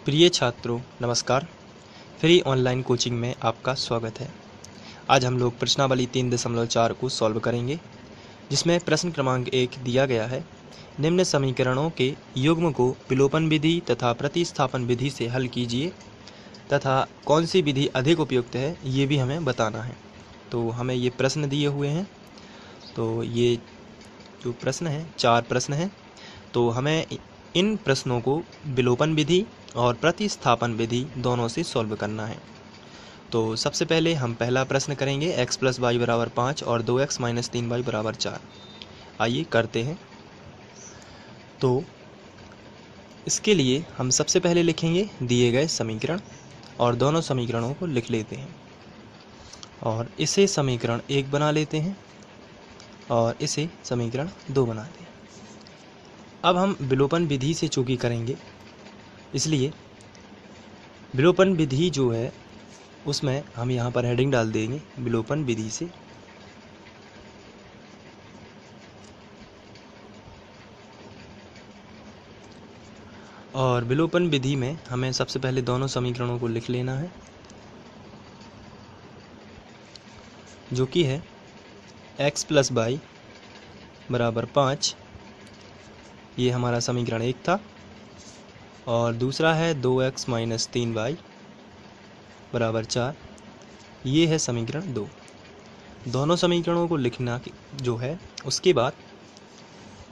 प्रिय छात्रों नमस्कार। फ्री ऑनलाइन कोचिंग में आपका स्वागत है। आज हम लोग प्रश्नावली 3.4 को सॉल्व करेंगे, जिसमें प्रश्न क्रमांक 1 दिया गया है। निम्न समीकरणों के युग्म को विलोपन विधि तथा प्रतिस्थापन विधि से हल कीजिए तथा कौन सी विधि अधिक उपयुक्त है ये भी हमें बताना है। तो हमें ये प्रश्न दिए हुए हैं। तो ये जो प्रश्न है 4 प्रश्न हैं। तो हमें इन प्रश्नों को विलोपन विधि और प्रतिस्थापन विधि दोनों से सॉल्व करना है। तो सबसे पहले हम पहला प्रश्न करेंगे x + y = 5 और 2x - 3y = 4। आइए करते हैं। तो इसके लिए हम सबसे पहले लिखेंगे दिए गए समीकरण और दोनों समीकरणों को लिख लेते हैं और इसे समीकरण 1 बना लेते हैं और इसे समीकरण 2 बनाते हैं। अब हम विलोपन विधि से चूँकि करेंगे, इसलिए विलोपन विधि जो है उसमें हम यहाँ पर हेडिंग डाल देंगे विलोपन विधि से। और विलोपन विधि में हमें सबसे पहले दोनों समीकरणों को लिख लेना है, जो कि है x + y = 5, ये हमारा समीकरण 1 था, और दूसरा है 2x - 3y = 4, ये है समीकरण 2। दोनों समीकरणों को लिखना जो है, उसके बाद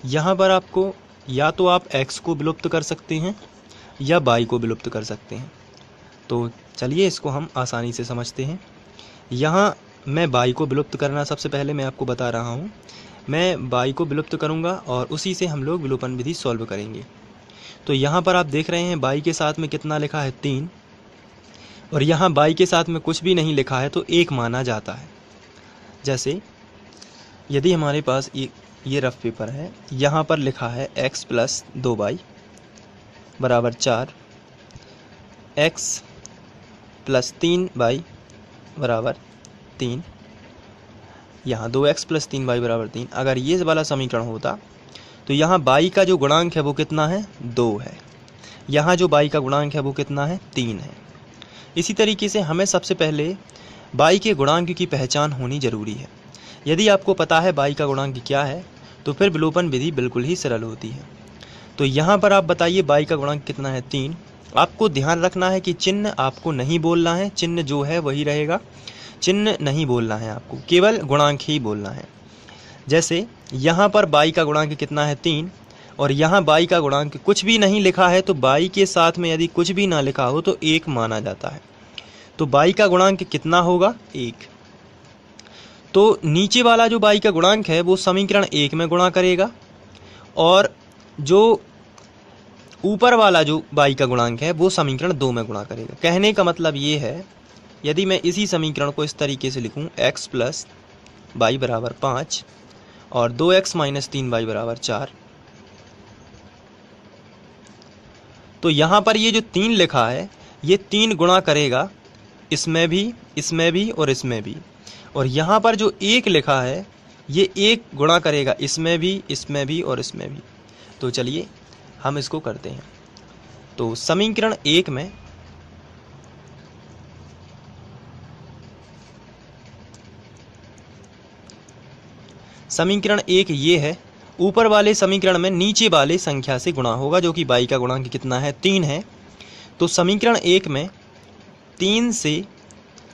यहाँ पर आपको या तो आप x को विलुप्त कर सकते हैं या y को विलुप्त कर सकते हैं। तो चलिए इसको हम आसानी से समझते हैं। यहाँ मैं y को विलुप्त करना सबसे पहले मैं आपको बता रहा हूँ। मैं y को विलुप्त करूँगा और उसी से हम लोग विलोपन विधि सॉल्व करेंगे। तो यहाँ पर आप देख रहे हैं y के साथ में कितना लिखा है 3, और यहाँ y के साथ में कुछ भी नहीं लिखा है तो 1 माना जाता है। जैसे यदि हमारे पास ये रफ पेपर है, यहाँ पर लिखा है x + 2y = 4, x + 3y = 3, यहाँ 2x + 3y = 3। अगर ये वाला समीकरण होता तो यहाँ y का जो गुणांक है वो कितना है 2 है, यहाँ जो y का गुणांक है वो कितना है 3 है। इसी तरीके से हमें सबसे पहले y के गुणांक की पहचान होनी ज़रूरी है। यदि आपको पता है y का गुणांक क्या है तो फिर विलोपन विधि बिल्कुल ही सरल होती है। तो यहाँ पर आप बताइए y का गुणांक कितना है 3। आपको ध्यान रखना है कि चिन्ह आपको नहीं बोलना है, चिन्ह जो है वही रहेगा, चिन्ह नहीं बोलना है, आपको केवल गुणांक ही बोलना है। जैसे यहाँ पर y का गुणांक कितना है 3 और यहाँ y का गुणांक कुछ भी नहीं लिखा है, तो y के साथ में यदि कुछ भी ना लिखा हो तो 1 माना जाता है। तो y का गुणांक कितना होगा 1। तो नीचे वाला जो y का गुणांक है वो समीकरण 1 में गुणा करेगा, और जो ऊपर वाला जो y का गुणांक है वो समीकरण 2 में गुणा करेगा। कहने का मतलब ये है, यदि मैं इसी समीकरण को इस तरीके से लिखूं x + y = 5 और 2x - 3y = 4, तो यहाँ पर ये जो 3 लिखा है ये 3 गुणा करेगा इसमें भी और इसमें भी, और यहाँ पर जो 1 लिखा है ये 1 गुणा करेगा इसमें भी और इसमें भी। तो चलिए हम इसको करते हैं। तो समीकरण 1 में समीकरण 1 ये है, ऊपर वाले समीकरण में नीचे वाले संख्या से गुणा होगा, जो कि y का गुणांक कितना है 3 है। तो समीकरण 1 में 3 से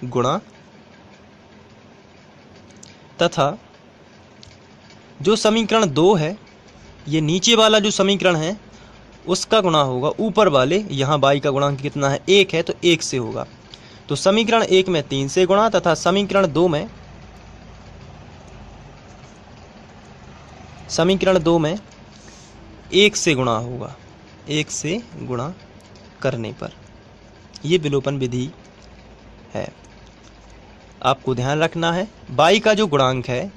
गुणा तथा जो समीकरण 2 है, ये नीचे वाला जो समीकरण है उसका गुणा होगा ऊपर वाले, यहाँ y का गुणांक कितना है 1 है तो 1 से होगा। तो समीकरण 1 में 3 से गुणा तथा समीकरण 2 में 1 से गुणा होगा, 1 से गुणा करने पर। ये विलोपन विधि है। आपको ध्यान रखना है y का जो गुणांक है,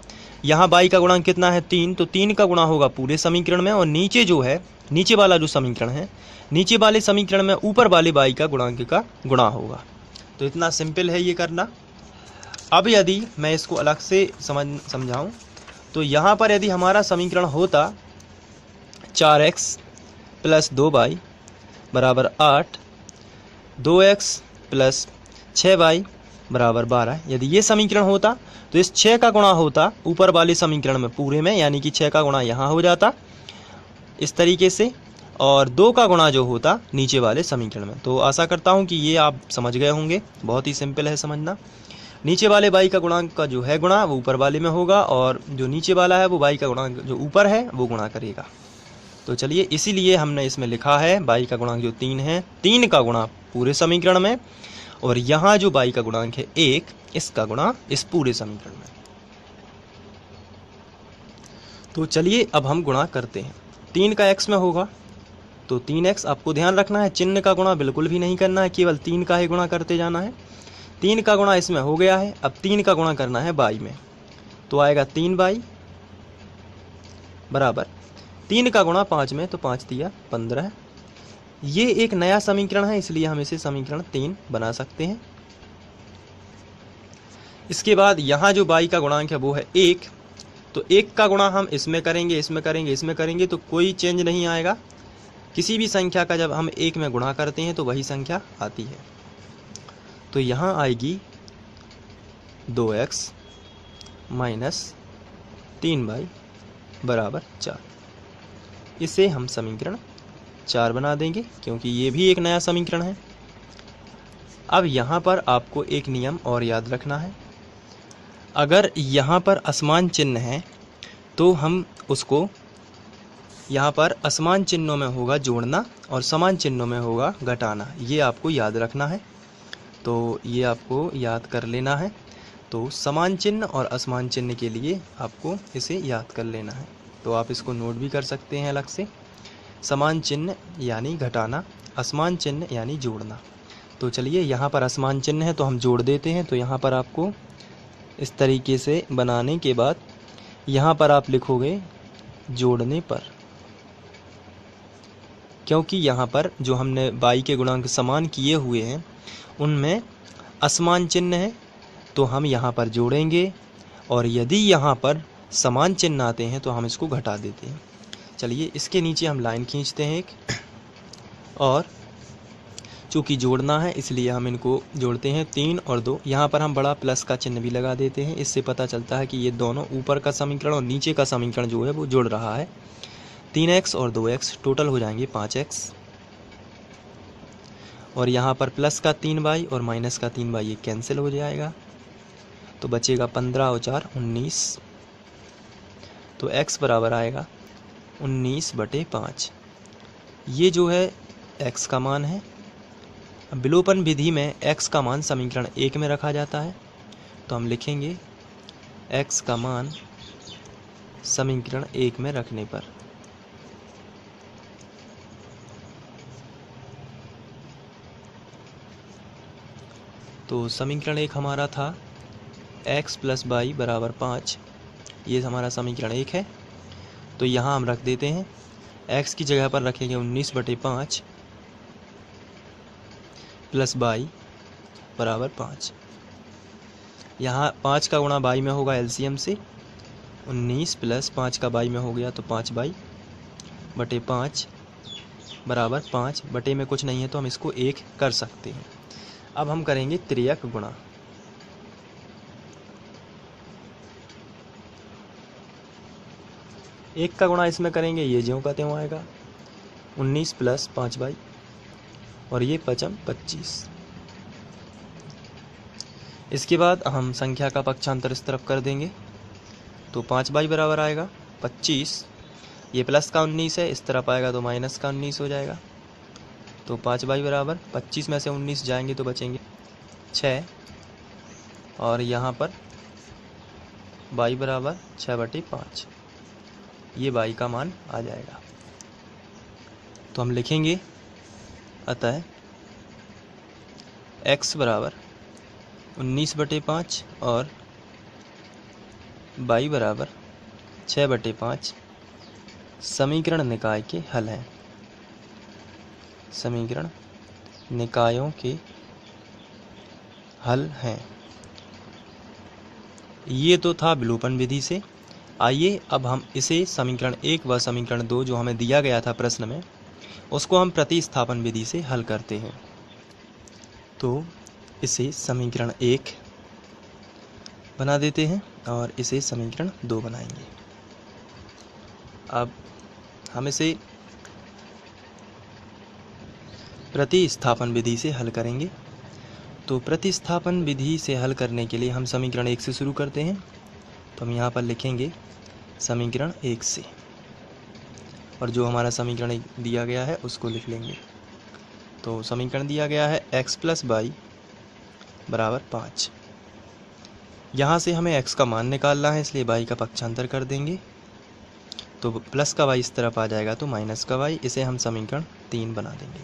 यहाँ y का गुणांक कितना है 3, तो 3 का गुणा होगा पूरे समीकरण में, और नीचे जो है नीचे वाला जो समीकरण है, नीचे वाले समीकरण में ऊपर वाले y का गुणांक का गुणा होगा। तो इतना सिंपल है ये करना। अब यदि मैं इसको अलग से समझाऊं तो यहाँ पर यदि हमारा समीकरण होता 4x + 2y = 8 2x plus 6y बराबर 12। यदि ये समीकरण होता तो इस 6 का गुणा होता ऊपर वाले समीकरण में पूरे में, यानी कि 6 का गुणा यहाँ हो जाता इस तरीके से, और 2 का गुणा जो होता नीचे वाले समीकरण में। तो आशा करता हूँ कि ये आप समझ गए होंगे, बहुत ही सिंपल है समझना। नीचे वाले y का गुणांक का जो है गुणा वो ऊपर वाले में होगा, और जो नीचे वाला है वो y का गुणांक जो ऊपर है वो गुणा करेगा। तो चलिए, इसीलिए हमने इसमें लिखा है y का गुणांक जो 3 है, 3 का गुणा पूरे समीकरण में, और यहाँ जो y का गुणांक है 1, इसका गुणा इस पूरे समीकरण में। तो चलिए अब हम गुणा करते हैं। 3 का x में होगा तो 3x, आपको ध्यान रखना है चिन्ह का गुणा बिल्कुल भी नहीं करना है, केवल 3 का ही गुणा करते जाना है। 3 का गुणा इसमें हो गया है, अब 3 का गुणा करना है y में, तो आएगा 3y बराबर 3 का गुणा 5 में, तो 5 दिया 15। ये एक नया समीकरण है, इसलिए हम इसे समीकरण 3 बना सकते हैं। इसके बाद यहाँ जो y का गुणांक है वो है 1, तो 1 का गुणा हम इसमें करेंगे, इसमें करेंगे, इसमें करेंगे, तो कोई चेंज नहीं आएगा। किसी भी संख्या का जब हम 1 में गुणा करते हैं तो वही संख्या आती है। तो यहाँ आएगी 2x माइनस 3y बराबर 4। इसे हम समीकरण 4 बना देंगे, क्योंकि ये भी एक नया समीकरण है। अब यहाँ पर आपको एक नियम और याद रखना है, अगर यहाँ पर असमान चिन्ह है तो हम उसको, यहाँ पर असमान चिन्हों में होगा जोड़ना और समान चिन्हों में होगा घटाना, ये आपको याद रखना है। तो ये आपको याद कर लेना है। तो समान चिन्ह और असमान चिन्ह के लिए आपको इसे याद कर लेना है, तो आप इसको नोट भी कर सकते हैं अलग से। समान चिन्ह यानी घटाना, असमान चिन्ह यानी जोड़ना। तो चलिए, यहाँ पर असमान चिन्ह है तो हम जोड़ देते हैं। तो यहाँ पर आपको इस तरीके से बनाने के बाद यहाँ पर आप लिखोगे जोड़ने पर, क्योंकि यहाँ पर जो हमने y के गुणांक समान किए हुए हैं उनमें असमान चिन्ह है, तो हम यहाँ पर जोड़ेंगे, और यदि यहाँ पर समान चिन्ह आते हैं तो हम इसको घटा देते हैं। चलिए, इसके नीचे हम लाइन खींचते हैं एक, और चूँकि जोड़ना है इसलिए हम इनको जोड़ते हैं 3 और 2। यहाँ पर हम बड़ा प्लस का चिन्ह भी लगा देते हैं, इससे पता चलता है कि ये दोनों ऊपर का समीकरण और नीचे का समीकरण जो है वो जुड़ रहा है। 3x और 2x टोटल हो जाएंगे 5x, और यहाँ पर प्लस का 3y और माइनस का 3y ये कैंसिल हो जाएगा, तो बचेगा 15 और 4 19। तो x बराबर आएगा 19/5। ये जो है x का मान है। अब विलोपन विधि में x का मान समीकरण 1 में रखा जाता है, तो हम लिखेंगे x का मान समीकरण 1 में रखने पर तो समीकरण 1 हमारा था x प्लस y बराबर 5। ये हमारा समीकरण 1 है। तो यहाँ हम रख देते हैं, x की जगह पर रखेंगे 19/5 प्लस y बराबर 5। यहाँ 5 का गुणा y में होगा एलसीएम से, 19 प्लस 5 का y में हो गया तो 5/5 बराबर 5। बटे में कुछ नहीं है तो हम इसको 1 कर सकते हैं। अब हम करेंगे त्रियक गुणा। एक का गुणा इसमें करेंगे, ये ज्यों का त्यों आएगा, 19 प्लस 5y, और ये 5m 25। इसके बाद हम संख्या का पक्षांतर इस तरफ कर देंगे, तो 5y बराबर आएगा 25। ये प्लस का 19 है, इस तरफ आएगा तो माइनस का 19 हो जाएगा। तो 5y बराबर 25 में से 19 जाएंगे तो बचेंगे 6, और यहाँ पर y बराबर 6/5। ये y का मान आ जाएगा। तो हम लिखेंगे, अतः x बराबर 19/5 और y बराबर 6/5 समीकरण निकाय के हल हैं। समीकरण निकायों के हल हैं। ये तो था विलोपन विधि से। आइए अब हम इसे समीकरण 1 व समीकरण 2 जो हमें दिया गया था प्रश्न में, उसको हम प्रतिस्थापन विधि से हल करते हैं। तो इसे समीकरण 1 बना देते हैं और इसे समीकरण 2 बनाएंगे। अब हम इसे प्रतिस्थापन विधि से हल करेंगे। तो प्रतिस्थापन विधि से हल करने के लिए हम समीकरण 1 से शुरू करते हैं। तो हम यहाँ पर लिखेंगे समीकरण 1 से, और जो हमारा समीकरण दिया गया है उसको लिख लेंगे। तो समीकरण दिया गया है x + y = 5। यहाँ से हमें x का मान निकालना है, इसलिए y का पक्षांतर कर देंगे। तो प्लस का y इस तरफ आ जाएगा, तो माइनस का y, इसे हम समीकरण 3 बना देंगे।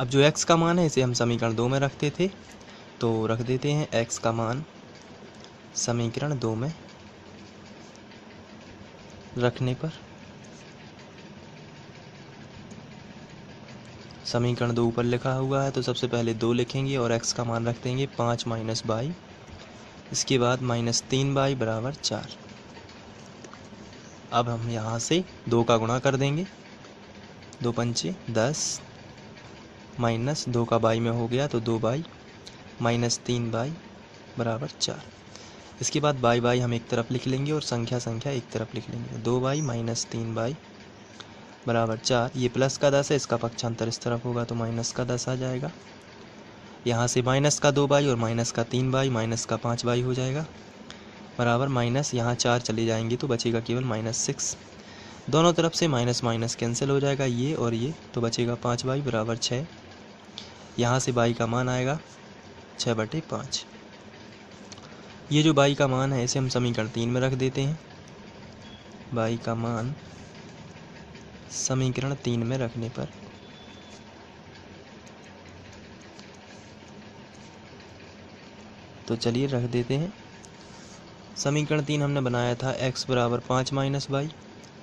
अब जो x का मान है इसे हम समीकरण 2 में रखते थे, तो रख देते हैं x का मान समीकरण 2 में रखने पर समीकरण 2 ऊपर लिखा हुआ है, तो सबसे पहले 2 लिखेंगे और x का मान रख देंगे 5 - y, इसके बाद -3y = 4। अब हम यहाँ से 2 का गुणा कर देंगे, 2 × 5 = 10, माइनस 2 का y में हो गया तो 2y, -3y = 4। इसके बाद y हम एक तरफ लिख लेंगे और संख्या एक तरफ लिख लेंगे। 2y - 3y = 4। ये प्लस का 10 है, इसका पक्षांतर इस तरफ होगा तो माइनस का 10 आ जाएगा। यहाँ से माइनस का 2y और माइनस का 3y, माइनस का 5y हो जाएगा बराबर माइनस, यहाँ 4 चले जाएंगे तो बचेगा केवल -6। दोनों तरफ से माइनस माइनस कैंसिल हो जाएगा, ये और ये, तो बचेगा 5y = 6। यहाँ से y का मान आएगा 6/5। ये जो y का मान है इसे हम समीकरण 3 में रख देते हैं। y का मान समीकरण 3 में रखने पर तो चलिए रख देते हैं। समीकरण 3 हमने बनाया था x = 5 - y,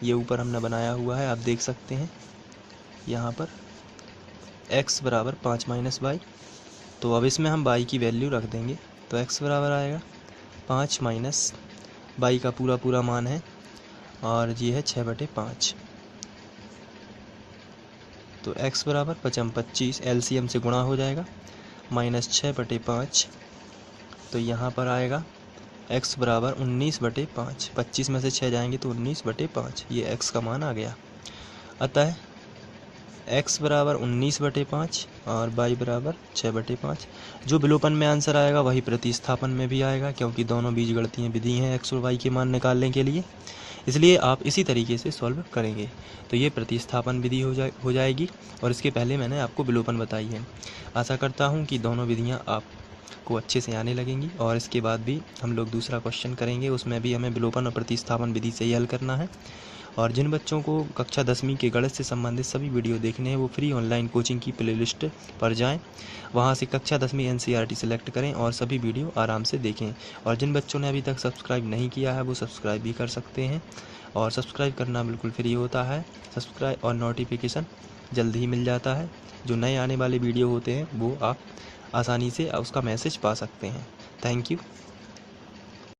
ये ऊपर हमने बनाया हुआ है, आप देख सकते हैं यहाँ पर x = 5 - y। तो अब इसमें हम y की वैल्यू रख देंगे, तो x बराबर आएगा 5 माइनस y का पूरा मान है और ये है 6/5। तो x = 5×25 LCM से गुणा हो जाएगा, -6/5। तो यहाँ पर आएगा x = 19/5। 25 में से 6 जाएंगे तो 19/5, ये x का मान आ गया। अतः x = 19/5 और y = 6/5। जो विलोपन में आंसर आएगा वही प्रतिस्थापन में भी आएगा, क्योंकि दोनों बीजगणितीय विधि हैं x और y के मान निकालने के लिए, इसलिए आप इसी तरीके से सॉल्व करेंगे। तो ये प्रतिस्थापन विधि हो जाएगी, और इसके पहले मैंने आपको विलोपन बताई है। आशा करता हूँ कि दोनों विधियाँ आपको अच्छे से आने लगेंगी, और इसके बाद भी हम लोग दूसरा क्वेश्चन करेंगे, उसमें भी हमें विलोपन और प्रतिस्थापन विधि से ही हल करना है। और जिन बच्चों को कक्षा 10वीं के गणित से संबंधित सभी वीडियो देखने हैं वो फ्री ऑनलाइन कोचिंग की प्लेलिस्ट पर जाएं, वहां से कक्षा 10वीं NCERT सेलेक्ट करें और सभी वीडियो आराम से देखें। और जिन बच्चों ने अभी तक सब्सक्राइब नहीं किया है वो सब्सक्राइब भी कर सकते हैं, और सब्सक्राइब करना बिल्कुल फ्री होता है। सब्सक्राइब और नोटिफिकेशन जल्दी ही मिल जाता है। जो नए आने वाले वीडियो होते हैं वो आप आसानी से उसका मैसेज पा सकते हैं। Thank you.